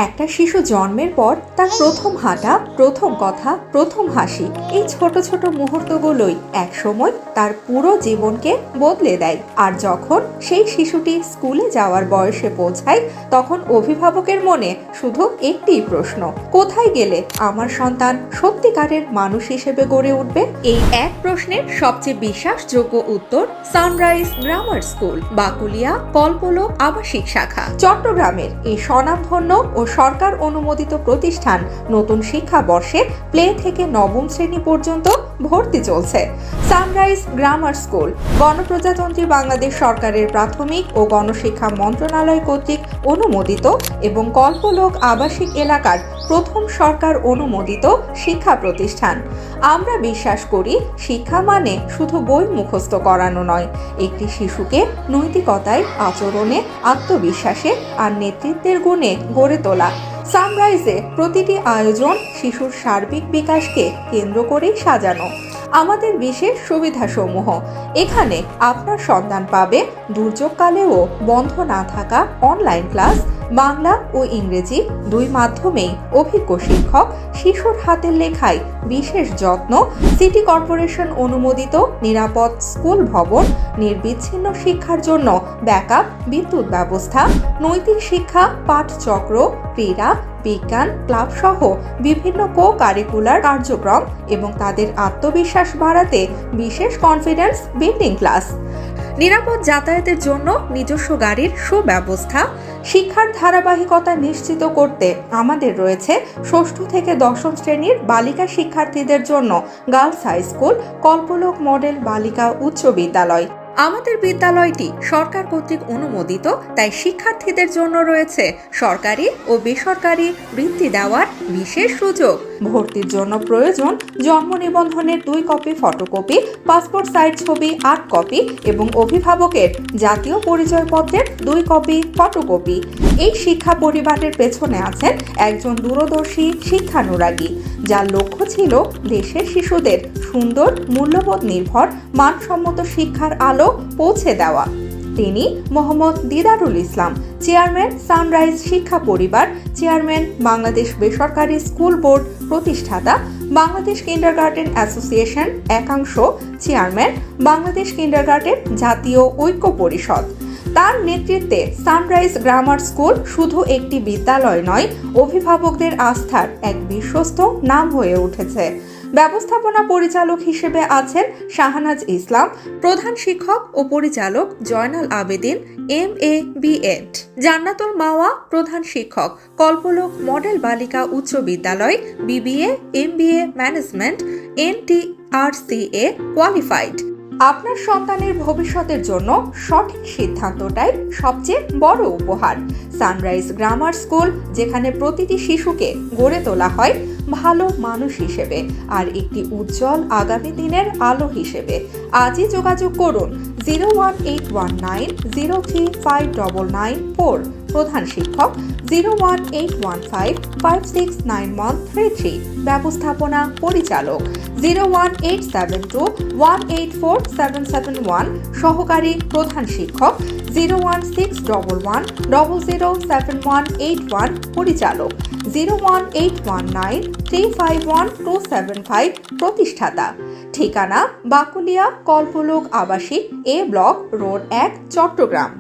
একটা শিশু জন্মের পর তার প্রথম হাঁটা, প্রথম কথা, প্রথম হাসি, এই ছোট ছোট মুহূর্তগুলোই একসময় তার পুরো জীবনকে বদলে দেয়। আর যখন সেই শিশুটি স্কুলে যাওয়ার বয়সে পৌঁছায়, তখন অভিভাবকের মনে শুধু একটিই প্রশ্ন: কোথায় গেলে আমার সন্তান সত্যিকারের মানুষ হিসেবে গড়ে উঠবে? এই এক প্রশ্নের সবচেয়ে বিশ্বাসযোগ্য উত্তর সানরাইজ গ্রামার স্কুল, বাকুলিয়া কল্পলোক আবাসিক শাখা। চট্টগ্রামের এই স্বনামধন্য ও সরকার অনুমোদিত প্রতিষ্ঠান নতুন শিক্ষাবর্ষে প্লে থেকে নবম শ্রেণী পর্যন্ত ভর্তি চলছে। সানরাইজ গ্রামার স্কুল গণপ্রজাতন্ত্রী বাংলাদেশ সরকারের প্রাথমিক ও গণশিক্ষা মন্ত্রণালয় কর্তৃক অনুমোদিত এবং কল্পলোক আবাসিক এলাকার প্রথম সরকার অনুমোদিত শিক্ষা প্রতিষ্ঠান। আমরা বিশ্বাস করি, শিক্ষা মানে শুধু বই মুখস্থ করানো নয়, একটি শিশুকে নৈতিকতায়, আচরণে, আত্মবিশ্বাসে আর নেতৃত্বের গুণে গড়ে তোলা। সানরাইজে প্রতিটি আয়োজন শিশুর সার্বিক বিকাশকে কেন্দ্র করেই সাজানো। আমাদের বিশেষ সুবিধাসমূহ: এখানে আপনার সন্তান পাবে দুর্যোগকালেও বন্ধ না থাকা অনলাইন ক্লাস, বাংলা ও ইংরেজি দুই মাধ্যমেই অভিজ্ঞ শিক্ষক, শিশুর হাতের লেখায় বিশেষ যত্ন, সিটি কর্পোরেশন অনুমোদিত নিরাপদ স্কুল ভবন, নির্বিচ্ছিন্ন শিক্ষার জন্য ব্যাকআপ বিদ্যুৎ ব্যবস্থা, নৈতিক শিক্ষা পাঠচক্র, ক্রীড়া, বিজ্ঞান ক্লাব সহ বিভিন্ন কো-কারিকুলার কার্যক্রম এবং তাদের আত্মবিশ্বাস বাড়াতে বিশেষ কনফিডেন্স বিল্ডিং ক্লাস। নিরাপদ যাতায়াতের জন্য নিজস্ব গাড়ির সুব্যবস্থা। শিক্ষার ধারাবাহিকতা নিশ্চিত করতে আমাদের রয়েছে ষষ্ঠ থেকে দশম শ্রেণীর বালিকা শিক্ষার্থীদের জন্য গার্লস হাই স্কুল, কল্পলোক মডেল বালিকা উচ্চ বিদ্যালয়। আমাদের বিদ্যালয়টি সরকার কর্তৃক অনুমোদিত, তাই শিক্ষার্থীদের জন্য রয়েছে সরকারি ও বেসরকারি বৃত্তি দেওয়ার বিশেষ সুযোগ। ভর্তির জন্য প্রয়োজন জন্ম নিবন্ধনের 2 কপি ফটোকপি, পাসপোর্ট সাইজ ছবি 8 কপি এবং অভিভাবকের জাতীয় পরিচয়পত্রের 2 কপি ফটোকপি। এই শিক্ষা পরিবারের পেছনে আছেন একজন দূরদর্শী শিক্ষানুরাগী, যার লক্ষ্য ছিল দেশের শিশুদের সুন্দর, মূল্যবোধ নির্ভর, মানসম্মত শিক্ষার আলো পৌঁছে দেওয়া। তিনি মোহাম্মদ দিদারুল ইসলাম, চেয়ারম্যান সানরাইজ শিক্ষা পরিবার, চেয়ারম্যান বাংলাদেশ বেসরকারি স্কুল বোর্ড প্রতিষ্ঠাতা, বাংলাদেশ কিন্ডারগার্টেন অ্যাসোসিয়েশন একাংশ, চেয়ারম্যান বাংলাদেশ কিন্ডারগার্টেন জাতীয় ঐক্য পরিষদ। তার নেতৃত্বে সানরাইজ গ্রামার স্কুল শুধু একটি বিদ্যালয় নয়, অভিভাবকদের আস্থার এক বিশ্বস্ত নাম হয়ে উঠেছে। ব্যবস্থাপনা পরিচালক হিসেবে আছেন শাহনাজ ইসলাম, প্রধান শিক্ষক ও পরিচালক জয়নাল আবেদিন MA B.Ed, জান্নাতুল মাওয়া প্রধান শিক্ষক, কল্পলোক মডেল বালিকা উচ্চ বিদ্যালয় BBA MBA management NTRCA qualified. আপনার সন্তানের ভবিষ্যতের জন্য সঠিক সিদ্ধান্তটাই সবচেয়ে বড় উপহার। সানরাইজ গ্রামার স্কুল, যেখানে প্রতিটি শিশুকে গড়ে তোলা হয় ভালো মানুষ হিসেবে আর একটি উজ্জ্বল আগামী দিনের আলো হিসেবে। আজই যোগাযোগ করুন 01819035994, প্রধান শিক্ষক 01815569133, ব্যবস্থাপনা পরিচালক 01872184771, সহকারী প্রধান শিক্ষক 01611007181, পরিচালক 01819351275, প্রতিষ্ঠাতা। ঠিকানা: বাকুলিয়া কল্পলোক আবাসিক, A ব্লক, রোড 1, চট্টগ্রাম।